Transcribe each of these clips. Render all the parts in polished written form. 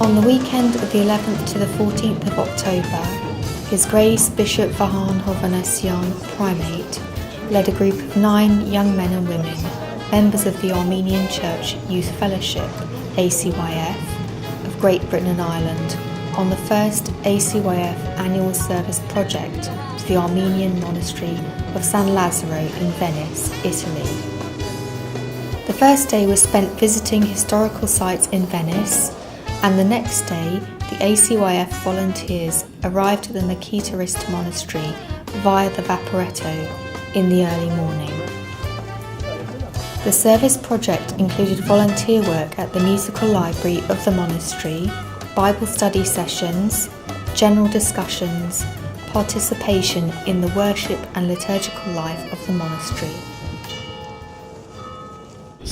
On the weekend of the 11th to the 14th of October, His Grace Bishop Vahan Hovhannisyan, Primate, led a group of 9 young men and women, members of the Armenian Church Youth Fellowship, ACYF, of Great Britain and Ireland, on the first ACYF annual service project to the Armenian monastery of San Lazzaro in Venice, Italy. The first day was spent visiting historical sites in Venice, and the next day the ACYF volunteers arrived at the Mekhitarist monastery via the Vaporetto in the early morning. The service project included volunteer work at the musical library of the monastery, Bible study sessions, general discussions, participation in the worship and liturgical life of the monastery.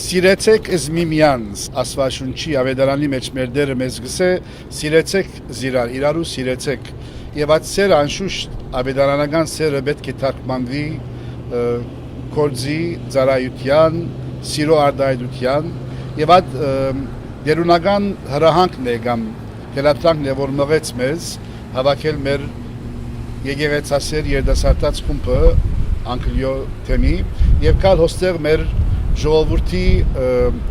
Սիրեցեք զմիմյանց, Աստվածաշունչի ավետարանի մեջ մեր Տերը մեզ գսե, սիրեցեք իրարու սիրեցեք։ Եվ այդ սերը անշուշտ ավետարանական սերը պետք է թարգմանվի կորձի, ծառայության, սիրո արտահայտության, եւ այդ դերունական հրահանգն է կամ հելատրանքն է, որ մղեց մեզ հավաքել մեր եկեղեցասեր երիտասարդաց խումբը անկլյո թեմի եւ կալ հոստեղ մեր ժողովրդի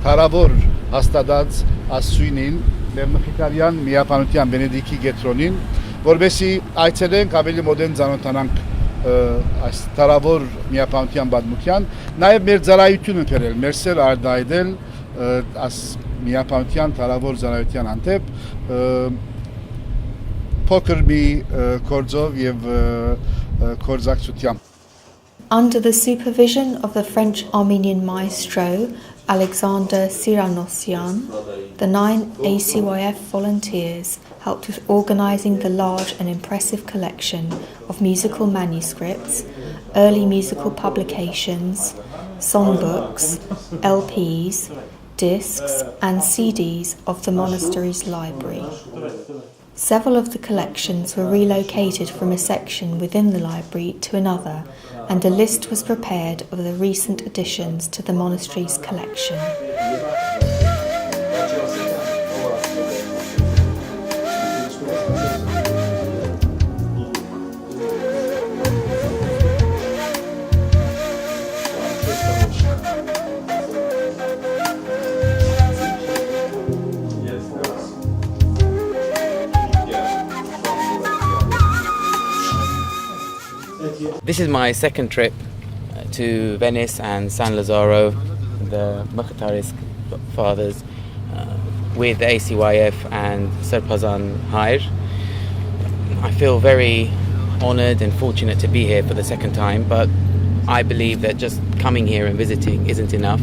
հարավոր հաստատած ասույնին մեր մխիթարյան միապանության Բենեդիկի գետրոնին, որովհետեւ այցելենք ավելի մոդեն ծանոթանանք այս հարավոր միապանության բادմության, նաեւ մեր ծառայությունը բերել, մեր սեր արտահայտել այս միապանության հարավոր ծառայության հանդեպ փոքր մի կորձով եւ կորզակցությամբ. Under the supervision of the French Armenian maestro Alexander Cyranosyan, the 9 ACYF volunteers helped with organising the large and impressive collection of musical manuscripts, early musical publications, songbooks, LPs, discs and CDs of the monastery's library. Several of the collections were relocated from a section within the library to another, and a list was prepared of the recent additions to the monastery's collection. This is my second trip to Venice and San Lazzaro, the Mekhitarist fathers, with ACYF and Serpazan Hayr. I feel very honoured and fortunate to be here for the second time, but I believe that just coming here and visiting isn't enough,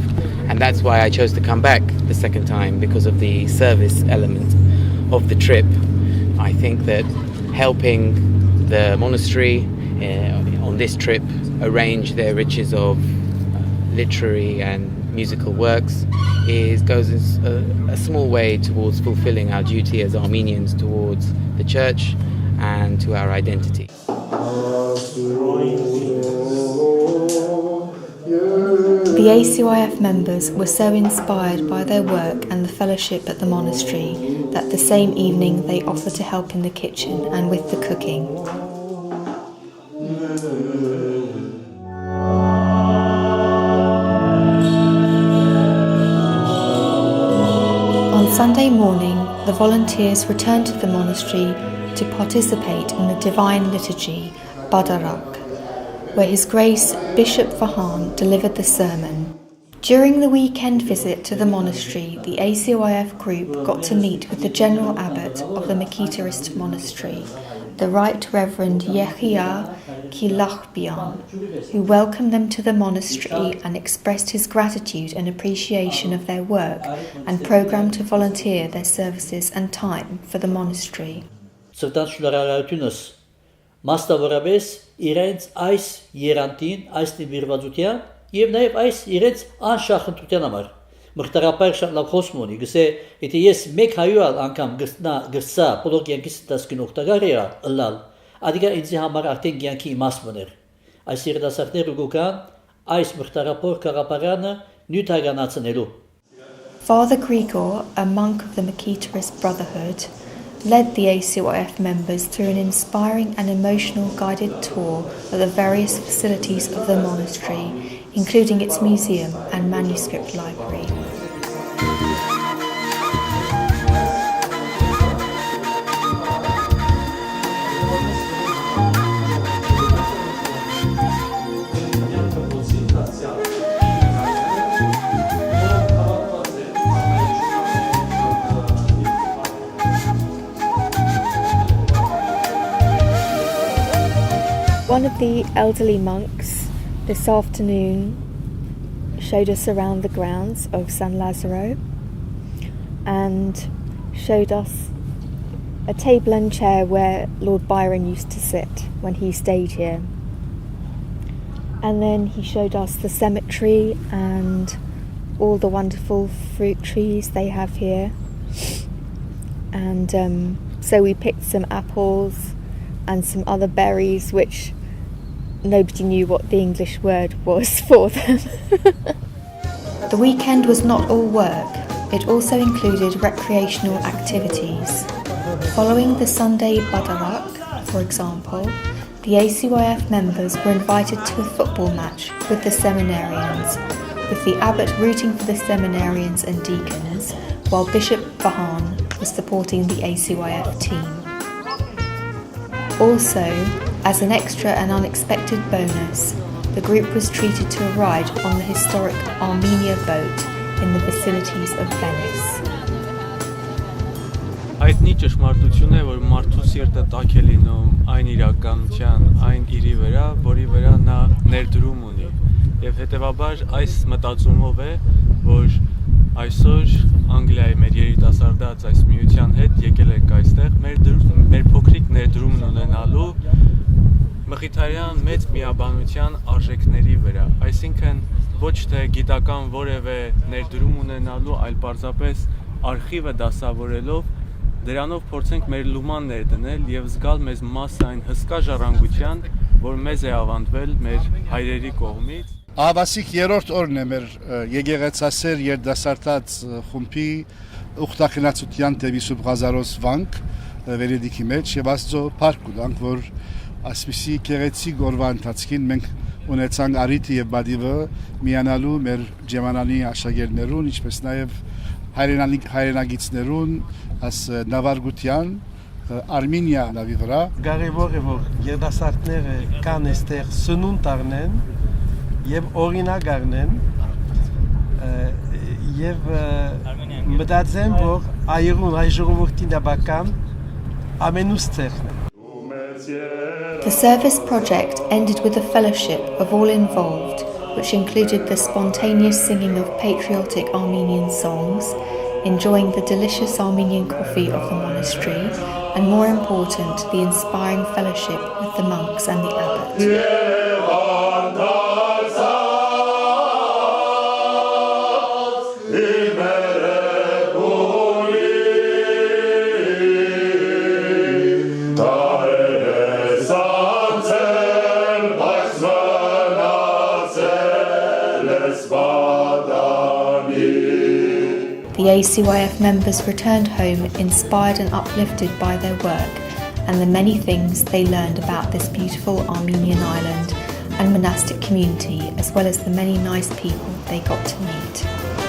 and that's why I chose to come back the second time, because of the service element of the trip. I think that helping the monastery on this trip arrange their riches of literary and musical works goes a small way towards fulfilling our duty as Armenians towards the church and to our identity. The ACYF members were so inspired by their work and the fellowship at the monastery that the same evening they offered to help in the kitchen and with the cooking. On Sunday morning, the volunteers returned to the monastery to participate in the Divine Liturgy, Badarak, where His Grace Bishop Vahan delivered the sermon. During the weekend visit to the monastery, the ACYF group got to meet with the General Abbot of the Mekhitarist monastery, the Right Reverend Yehia Kilachbian, who welcomed them to the monastery and expressed his gratitude and appreciation of their work and programmed to volunteer their services and time for the monastery. Մասնավորապես իրենց այս երանտին, այս նվիրվածության եւ նաեւ այս իրենց անշախնդության համար մխիթարապայր շատ լավ խոսում ունի, գսե եթե ես մեկ հայուալ անգամ գսա բոլոր կյանքիս դասքին օգտակար երա ըլլալ, ադիգա ինձ համար արդեն կյանքի իմաստ մներ։ Այս երիտասարդները գուկան այս մխիթարապոր կաղապարանը նյութականացնելու. Father Grigor, a monk of the Mkhitarist Brotherhood, led the ACYF members through an inspiring and emotional guided tour of the various facilities of the monastery, including its museum and manuscript library. One of the elderly monks this afternoon showed us around the grounds of San Lazzaro and showed us a table and chair where Lord Byron used to sit when he stayed here. And then he showed us the cemetery and all the wonderful fruit trees they have here. And so we picked some apples and some other berries which nobody knew what the English word was for them. The weekend was not all work. It also included recreational activities. Following the Sunday Badarak, for example, the ACYF members were invited to a football match with the seminarians, with the abbot rooting for the seminarians and deacons, while Bishop Vahan was supporting the ACYF team. Also, as an extra and unexpected bonus, the group was treated to a ride on the historic Armenia boat in the vicinities of Venice. Հայտնի ճշմարտություն է, որ մարդու սիրտը տաք է լինում այն իրականության, այն իրի վրա, որի վրա նա ներդրում ունի։ Եվ հետևաբար այս մտածումով է, որ այսօր Անգլիայի մեր երիտասարդած այս միության հետ եկել ենք այստեղ մեր փոքրիկ ներդրումն ունենալու մխիթարյան մեծ միաբանության արժեքների վրա, այսինքն ոչ թե գիտական որևէ ներդրում ունենալու, այլ պարզապես արխիվը դասավորելով դրանով փորձենք մեր լուման ներդնել եւ զգալ մեզ մաս այն հսկա ժառանգության, որ մեզ է ավանդվել մեր հայրերի կողմից։ Աբասիկ երրորդ օրն է մեր եկեղեցասեր երդասարտած խումբի ուխտախնացության դեպի Սուրբ Ղազարոս վանք վերեդիքի մեջ եւ Աստծո փառք ունենք, որ ասպիսի եկեղեցի գորվա ընթացքին մենք ունեցանք արիթի եւ բադիվը միանալու մեր ջեմանանի աշակերտներուն, ինչպես նաեւ հայրենագիցներուն as նավարգության Armenia նավի վրա Կարևոր է որ երդասարտները կան այստեղ սնունդ առնեն եւ օրինակ առնեն եւ մտածեմ որ այրուն այ ժողովրդի դաբական ամենուց ցերն է. The service project ended with a fellowship of all involved, which included the spontaneous singing of patriotic Armenian songs, enjoying the delicious Armenian coffee of the monastery, and more important, the inspiring fellowship with the monks and the abbot. The ACYF members returned home inspired and uplifted by their work and the many things they learned about this beautiful Armenian island and monastic community, as well as the many nice people they got to meet.